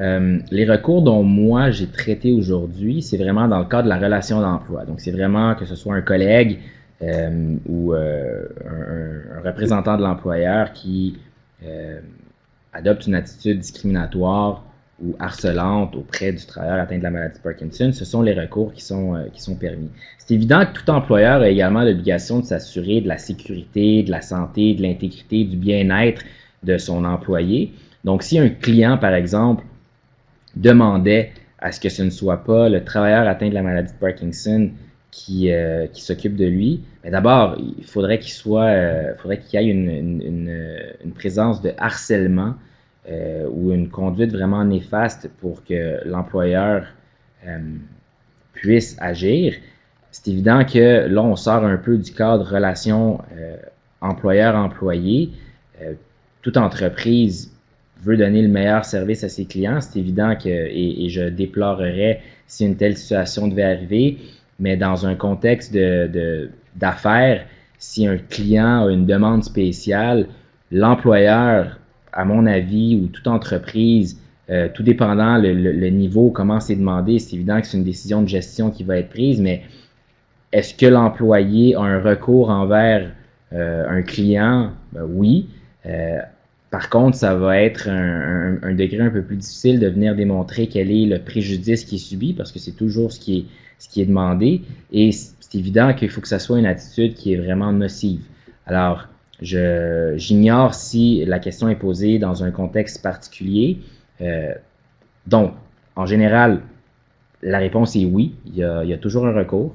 Les recours dont moi j'ai traité aujourd'hui, c'est vraiment dans le cadre de la relation d'emploi. Donc, c'est vraiment que ce soit un collègue ou un représentant de l'employeur qui adopte une attitude discriminatoire ou harcelante auprès du travailleur atteint de la maladie de Parkinson. Ce sont les recours qui sont permis. C'est évident que tout employeur a également l'obligation de s'assurer de la sécurité, de la santé, de l'intégrité, du bien-être de son employé. Donc, si un client, par exemple, demandait à ce que ce ne soit pas le travailleur atteint de la maladie de Parkinson qui s'occupe de lui. Mais d'abord, il faudrait qu'il y ait une présence de harcèlement ou une conduite vraiment néfaste pour que l'employeur puisse agir. C'est évident que là, on sort un peu du cadre relation employeur-employé. Toute entreprise veut donner le meilleur service à ses clients. C'est évident que, et je déplorerais si une telle situation devait arriver, mais dans un contexte d'affaires, si un client a une demande spéciale, l'employeur, à mon avis, ou toute entreprise, tout dépendant le niveau, comment c'est demandé, c'est évident que c'est une décision de gestion qui va être prise, mais est-ce que l'employé a un recours envers un client? Ben oui. Par contre, ça va être un degré un peu plus difficile de venir démontrer quel est le préjudice qui est subi, parce que c'est toujours ce qui est demandé. Et c'est évident qu'il faut que ça soit une attitude qui est vraiment nocive. Alors, j'ignore si la question est posée dans un contexte particulier. Donc, en général, la réponse est oui. Il y a toujours un recours.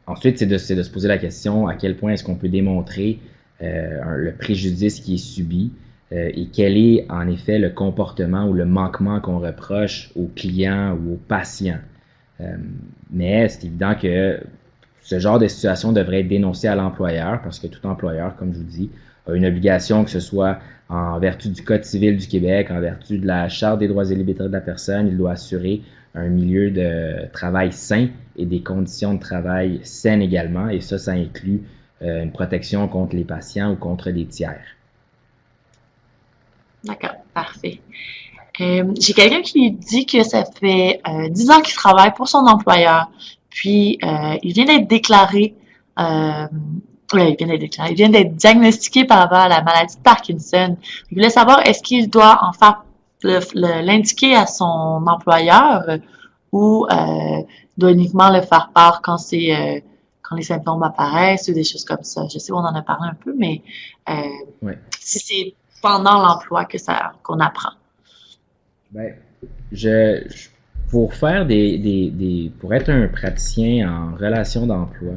Ensuite, c'est de se poser la question à quel point est-ce qu'on peut démontrer le préjudice qui est subi et quel est en effet le comportement ou le manquement qu'on reproche aux clients ou aux patients. Mais c'est évident que ce genre de situation devrait être dénoncé à l'employeur parce que tout employeur, comme je vous dis, a une obligation, que ce soit en vertu du Code civil du Québec, en vertu de la Charte des droits et libertés de la personne, il doit assurer un milieu de travail sain et des conditions de travail saines également. Et ça inclut une protection contre les patients ou contre des tiers. D'accord, parfait. J'ai quelqu'un qui dit que ça fait 10 ans qu'il travaille pour son employeur, puis il vient d'être déclaré, il vient d'être diagnostiqué par rapport à la maladie de Parkinson. Il voulait savoir est-ce qu'il doit en faire l'indiquer à son employeur ou doit uniquement le faire part quand quand les symptômes apparaissent ou des choses comme ça. Je sais qu'on en a parlé un peu, mais Ouais. si c'est pendant l'emploi qu'on apprend. Ben, pour faire pour être un praticien en relation d'emploi,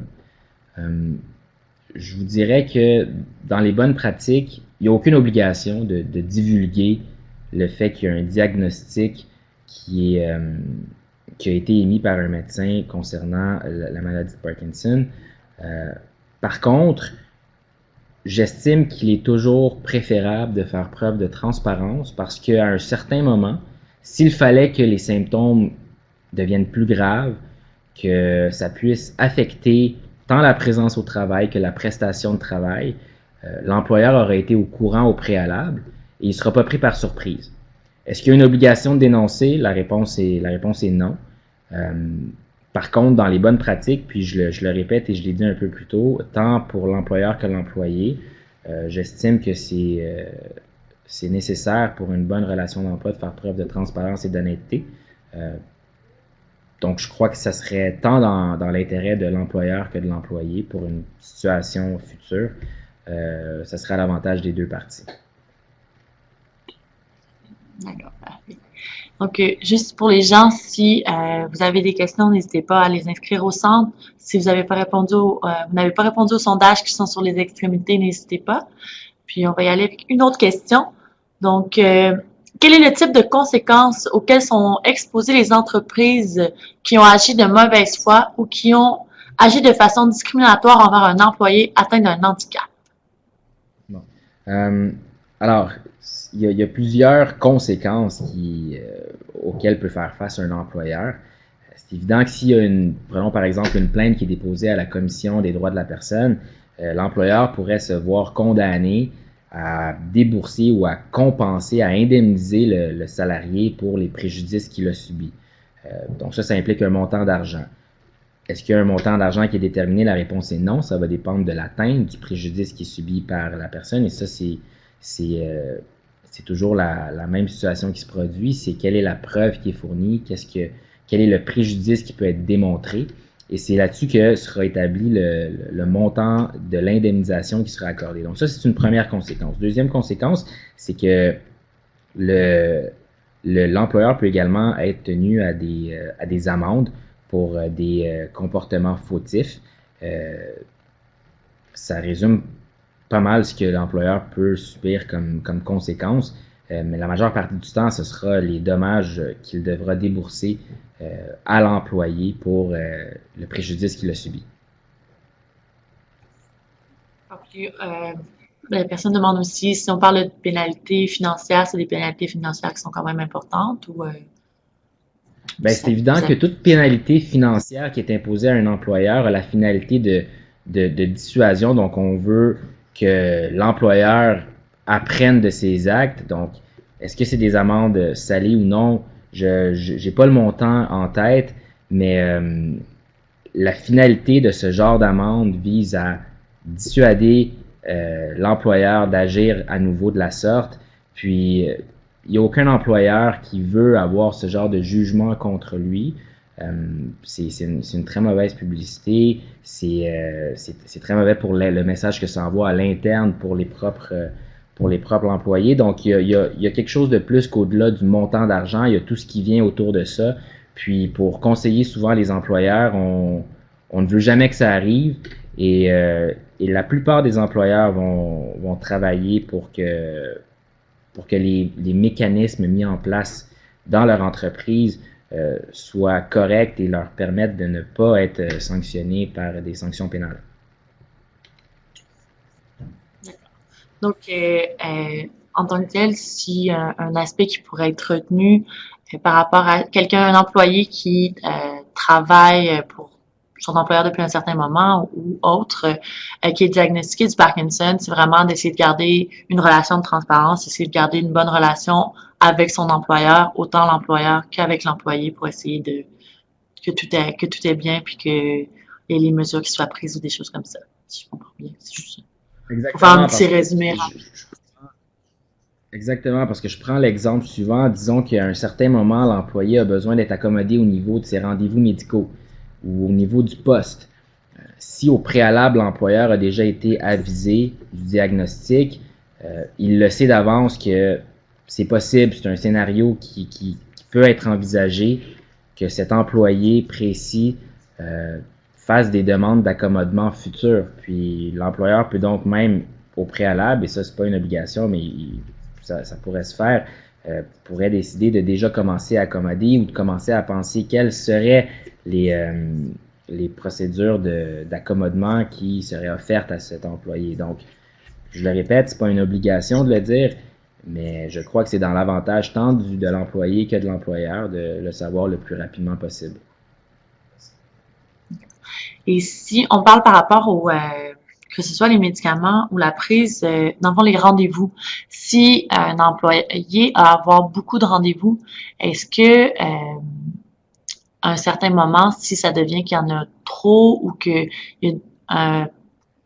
je vous dirais que dans les bonnes pratiques, il n'y a aucune obligation de divulguer le fait qu'il y a un diagnostic qui a été émis par un médecin concernant la maladie de Parkinson. Par contre, j'estime qu'il est toujours préférable de faire preuve de transparence parce qu'à un certain moment, s'il fallait que les symptômes deviennent plus graves, que ça puisse affecter tant la présence au travail que la prestation de travail, l'employeur aurait été au courant au préalable et il ne sera pas pris par surprise. Est-ce qu'il y a une obligation de dénoncer? La réponse est non. Par contre, dans les bonnes pratiques, puis je le répète et je l'ai dit un peu plus tôt, tant pour l'employeur que l'employé, j'estime que c'est nécessaire pour une bonne relation d'emploi de faire preuve de transparence et d'honnêteté. Donc, je crois que ça serait tant dans l'intérêt de l'employeur que de l'employé pour une situation future. Ça serait à l'avantage des deux parties. D'accord, parfait. Donc, juste pour les gens, si vous avez des questions, n'hésitez pas à les inscrire au centre. Si vous n'avez pas répondu au sondage qui sont sur les extrémités, n'hésitez pas. Puis, on va y aller avec une autre question. Donc, quel est le type de conséquences auxquelles sont exposées les entreprises qui ont agi de mauvaise foi ou qui ont agi de façon discriminatoire envers un employé atteint d'un handicap? Bon. Alors, il y a plusieurs conséquences auxquelles peut faire face un employeur. C'est évident que s'il y a prenons par exemple une plainte qui est déposée à la Commission des droits de la personne, l'employeur pourrait se voir condamné à débourser ou à compenser, à indemniser le salarié pour les préjudices qu'il a subis. Donc ça implique un montant d'argent. Est-ce qu'il y a un montant d'argent qui est déterminé? La réponse est non. Ça va dépendre de l'atteinte du préjudice qui est subi par la personne. Et ça, c'est toujours la même situation qui se produit. C'est quelle est la preuve qui est fournie, quel est le préjudice qui peut être démontré. Et c'est là-dessus que sera établi le montant de l'indemnisation qui sera accordé. Donc ça, c'est une première conséquence. Deuxième conséquence, c'est que l'employeur peut également être tenu à des amendes pour des comportements fautifs. Ça résume pas mal ce que l'employeur peut subir comme conséquence, mais la majeure partie du temps, ce sera les dommages qu'il devra débourser à l'employé pour le préjudice qu'il a subi. Puis, la personne demande aussi si on parle de pénalités financières, c'est des pénalités financières qui sont quand même importantes ou Ben, c'est évident que toute pénalité financière qui est imposée à un employeur a la finalité de dissuasion. Donc, on veut que l'employeur apprenne de ses actes. Donc, est-ce que c'est des amendes salées ou non? Je n'ai pas le montant en tête, mais la finalité de ce genre d'amende vise à dissuader l'employeur d'agir à nouveau de la sorte. Puis, il n'y a aucun employeur qui veut avoir ce genre de jugement contre lui. C'est une très mauvaise publicité. C'est très mauvais pour le message que ça envoie à l'interne pour les propres employés. Donc, il y a quelque chose de plus qu'au-delà du montant d'argent. Il y a tout ce qui vient autour de ça. Puis, pour conseiller souvent les employeurs, on ne veut jamais que ça arrive. Et la plupart des employeurs vont travailler pour que les mécanismes mis en place dans leur entreprise soient corrects et leur permettent de ne pas être sanctionnés par des sanctions pénales. Donc, en tant que tel, si un aspect qui pourrait être retenu par rapport à un employé qui travaille pour son employeur depuis un certain moment ou autre, qui est diagnostiqué du Parkinson, c'est vraiment d'essayer de garder une relation de transparence, essayer de garder une bonne relation avec son employeur, autant l'employeur qu'avec l'employé pour essayer que tout est bien puis que y ait les mesures qui soient prises ou des choses comme ça. Si je comprends bien, c'est juste ça. Exactement. Pour faire un petit résumé. Exactement, parce que je prends l'exemple suivant. Disons qu'à un certain moment, l'employé a besoin d'être accommodé au niveau de ses rendez-vous médicaux ou au niveau du poste. Si au préalable, l'employeur a déjà été avisé du diagnostic, il le sait d'avance que c'est possible, c'est un scénario qui peut être envisagé, que cet employé précis fasse des demandes d'accommodement futur. Puis l'employeur peut donc même au préalable, et ça c'est pas une obligation, mais ça pourrait se faire, pourrait décider de déjà commencer à accommoder ou de commencer à penser quelles seraient les procédures d'accommodement qui seraient offertes à cet employé. Donc, je le répète, c'est pas une obligation de le dire, mais je crois que c'est dans l'avantage tant de l'employé que de l'employeur de le savoir le plus rapidement possible. Et si on parle par rapport que ce soit les médicaments ou la prise, dans le fond, les rendez-vous, si un employé a à avoir beaucoup de rendez-vous, est-ce que à un certain moment, si ça devient qu'il y en a trop ou qu'il y a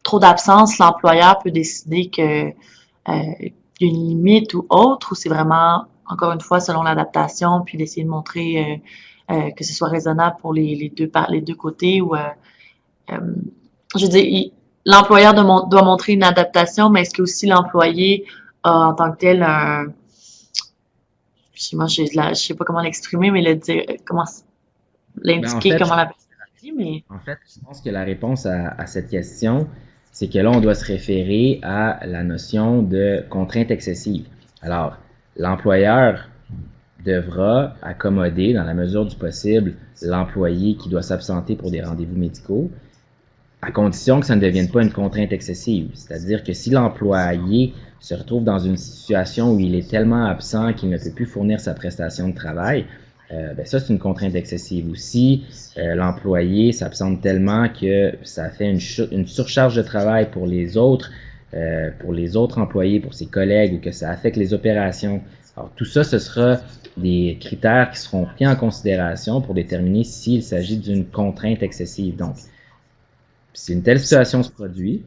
trop d'absence, l'employeur peut décider que il y a une limite ou autre, ou c'est vraiment, encore une fois, selon l'adaptation, puis d'essayer de montrer que ce soit raisonnable pour les deux côtés, ou je veux dire, l'employeur doit montrer une adaptation, mais est-ce que aussi l'employé a en tant que tel je sais pas comment l'exprimer, mais comment l'indiquer, comment la personne mais... En fait, je pense que la réponse à cette question, c'est que là, on doit se référer à la notion de contrainte excessive. Alors, l'employeur devra accommoder, dans la mesure du possible, l'employé qui doit s'absenter pour des rendez-vous médicaux, à condition que ça ne devienne pas une contrainte excessive. C'est-à-dire que si l'employé se retrouve dans une situation où il est tellement absent qu'il ne peut plus fournir sa prestation de travail, ça, c'est une contrainte excessive. Ou si l'employé s'absente tellement que ça fait une surcharge de travail pour les autres employés, pour ses collègues, ou que ça affecte les opérations. Alors, tout ça, ce sera des critères qui seront pris en considération pour déterminer s'il s'agit d'une contrainte excessive. Donc, si une telle situation se produit,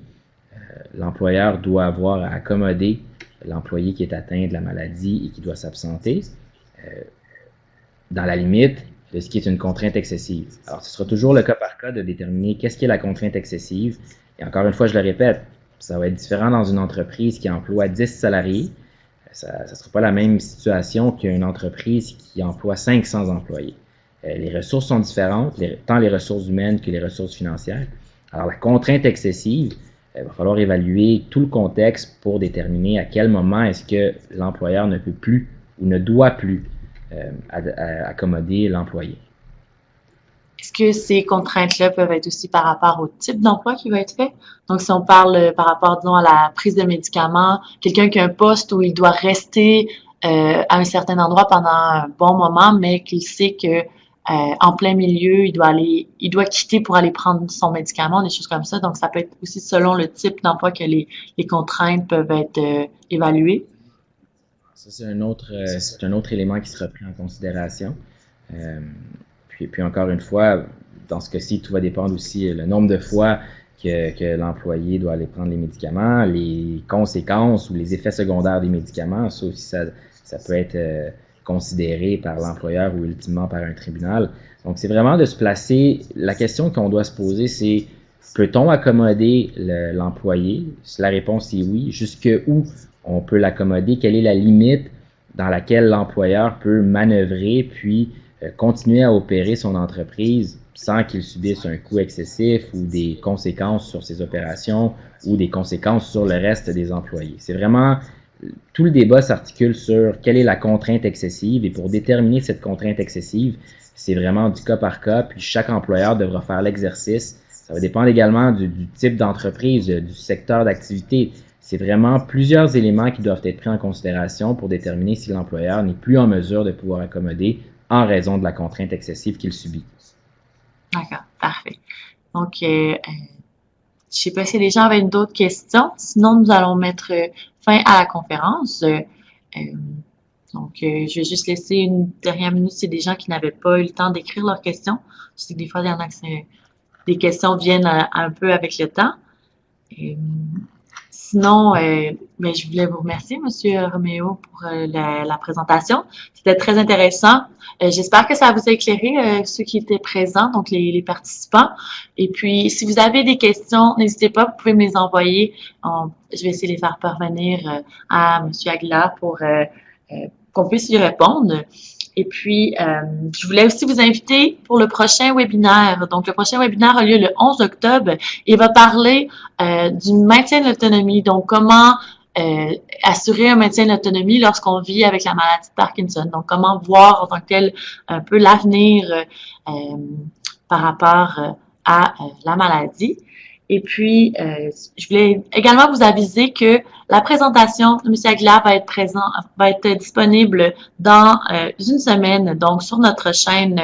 l'employeur doit avoir à accommoder l'employé qui est atteint de la maladie et qui doit s'absenter dans la limite de ce qui est une contrainte excessive. Alors, ce sera toujours le cas par cas de déterminer qu'est-ce qui est la contrainte excessive. Et encore une fois, je le répète, ça va être différent dans une entreprise qui emploie 10 salariés ça ne sera pas la même situation qu'une entreprise qui emploie 500 employés. Les ressources sont différentes, tant les ressources humaines que les ressources financières. Alors, la contrainte excessive, il va falloir évaluer tout le contexte pour déterminer à quel moment est-ce que l'employeur ne peut plus ou ne doit plus accommoder l'employé. Est-ce que ces contraintes-là peuvent être aussi par rapport au type d'emploi qui va être fait? Donc, si on parle par rapport, disons, à la prise de médicaments, quelqu'un qui a un poste où il doit rester à un certain endroit pendant un bon moment, mais qu'il sait que en plein milieu, il doit quitter pour aller prendre son médicament, des choses comme ça. Donc, ça peut être aussi selon le type d'emploi que les contraintes peuvent être évaluées. Ça, c'est un autre élément qui sera pris en considération. Puis encore une fois, dans ce cas-ci, tout va dépendre aussi le nombre de fois que l'employé doit aller prendre les médicaments, les conséquences ou les effets secondaires des médicaments. Ça aussi, ça peut être considéré par l'employeur ou ultimement par un tribunal. Donc, c'est vraiment de se placer. La question qu'on doit se poser, c'est peut-on accommoder l'employé? Si la réponse est oui, jusqu'où on peut l'accommoder? Quelle est la limite dans laquelle l'employeur peut manœuvrer puis continuer à opérer son entreprise sans qu'il subisse un coût excessif ou des conséquences sur ses opérations ou des conséquences sur le reste des employés. C'est vraiment, tout le débat s'articule sur quelle est la contrainte excessive et pour déterminer cette contrainte excessive, c'est vraiment du cas par cas, puis chaque employeur devra faire l'exercice. Ça va dépendre également du type d'entreprise, du secteur d'activité. C'est vraiment plusieurs éléments qui doivent être pris en considération pour déterminer si l'employeur n'est plus en mesure de pouvoir accommoder en raison de la contrainte excessive qu'il subit. D'accord, parfait. Donc, je sais pas si les gens avaient d'autres questions. Sinon, nous allons mettre fin à la conférence. Donc, je vais juste laisser une dernière minute si des gens qui n'avaient pas eu le temps d'écrire leurs questions. Je sais que des fois, il y en a que des questions viennent un peu avec le temps. Sinon, mais je voulais vous remercier, Monsieur Roméo, pour la présentation. C'était très intéressant. J'espère que ça vous a éclairé, ceux qui étaient présents, donc les participants. Et puis, si vous avez des questions, n'hésitez pas, vous pouvez me les envoyer. Je vais essayer de les faire parvenir à Monsieur Aguilar pour qu'on puisse y répondre. Et puis, je voulais aussi vous inviter pour le prochain webinaire. Donc, le prochain webinaire a lieu le 11 octobre et va parler du maintien de l'autonomie. Donc, comment assurer un maintien de l'autonomie lorsqu'on vit avec la maladie de Parkinson. Donc, comment voir en tant que tel un peu l'avenir par rapport à la maladie. Et puis, je voulais également vous aviser que la présentation de M. Aguilar va être disponible dans une semaine, donc sur notre chaîne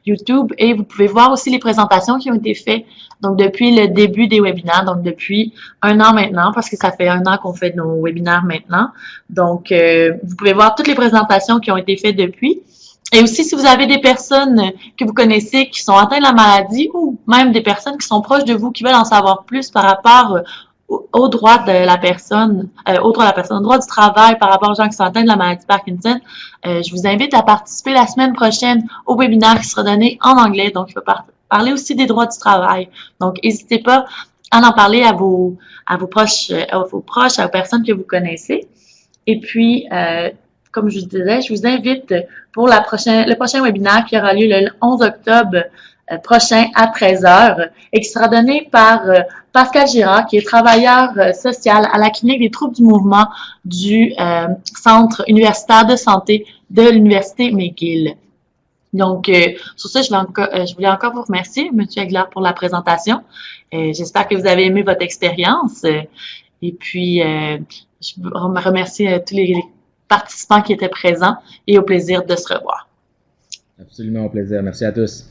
YouTube. Et vous pouvez voir aussi les présentations qui ont été faites donc depuis le début des webinaires, donc depuis un an maintenant, parce que ça fait un an qu'on fait nos webinaires maintenant. Donc, vous pouvez voir toutes les présentations qui ont été faites depuis. Et aussi, si vous avez des personnes que vous connaissez qui sont atteintes de la maladie ou même des personnes qui sont proches de vous, qui veulent en savoir plus par rapport aux droits de la personne, aux droits du travail par rapport aux gens qui sont atteints de la maladie de Parkinson, je vous invite à participer la semaine prochaine au webinaire qui sera donné en anglais. Donc, il va parler aussi des droits du travail. Donc, n'hésitez pas à en parler à vos proches, aux personnes que vous connaissez. Et puis, comme je vous disais, je vous invite pour le prochain webinaire qui aura lieu le 11 octobre prochain à 13h et qui sera donné par Pascal Girard, qui est travailleur social à la clinique des troubles du mouvement du Centre universitaire de santé de l'Université McGill. Donc, sur ça, je voulais encore vous remercier, M. Aguilar, pour la présentation. J'espère que vous avez aimé votre expérience. Et puis, je remercie tous les participants qui étaient présents et au plaisir de se revoir. Absolument au plaisir. Merci à tous.